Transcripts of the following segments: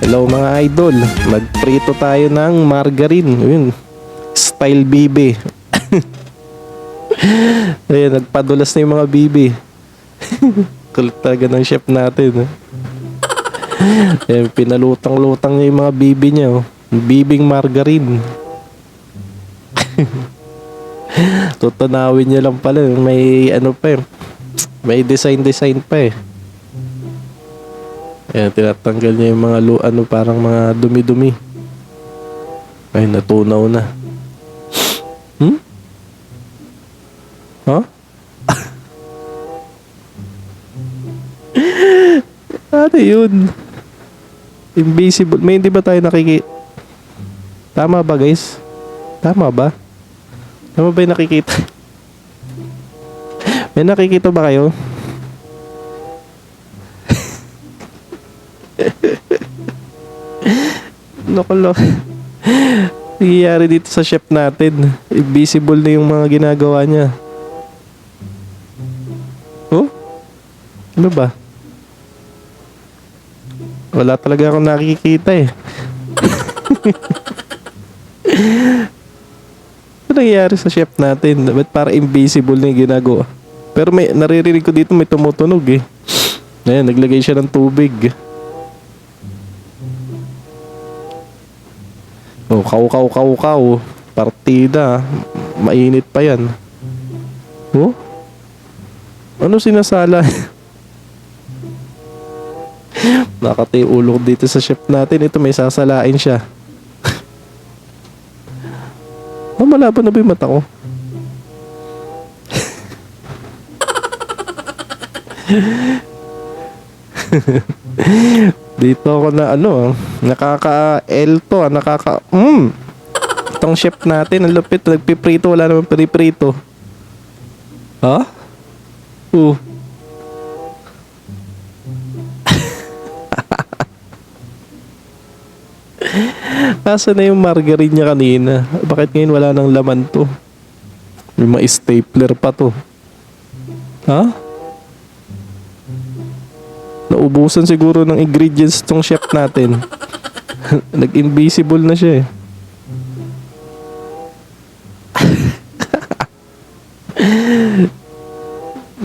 Hello mga idol, magprito tayo ng margarine. Ayun, style bibe. Ayun, nagpadulas na yung mga bibe. Kulit talaga ng chef natin. Ayun, pinalutang-lutang niya yung mga bibe niya. Oh. Bibing margarine. Tutunawin niya lang pala. May ano pa eh. May design pa eh. Ayan, tinatanggal niya yung mga parang mga dumi-dumi. Ay, natunaw na. Huh? Ano yun? Invisible. May hindi ba tayo nakikita? Tama ba guys? Tama ba? Tama ba yung nakikita? May nakikita ba kayo? Loko. Nangyayari dito sa chef natin. Invisible na yung mga ginagawa niya. Oh? Ano ba? Wala talaga akong nakikita eh. Ano nangyayari sa chef natin? Ba't para invisible na yung ginagawa? Pero may naririnig ko dito may tumutunog eh. Ayan, naglagay siya ng tubig. Oh, kaw. Partida. Mainit pa yan. Oh? Ano sinasala? Nakati ulo dito sa chef natin. Ito may sasalain siya. Oh, malabo na ba yung mata ko? Dito ako na nakaka-elto, itong chef natin, ang lupit, nagpiprito, wala naman piniprito. Ha? Asa na yung margarine niya kanina? Bakit ngayon wala nang laman to? May mga stapler pa to. Ha? Naubusan siguro ng ingredients tong chef natin. Nag-invisible na siya eh.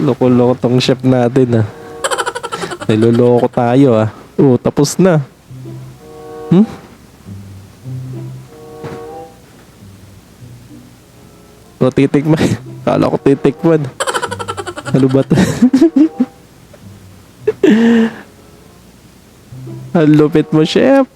Loko-loko tong chef natin ah. Niloloko tayo ah. Oh, tapos na. O, titikman. Kala ko titikman. Ano ba ito? Ang lupit mo, chef.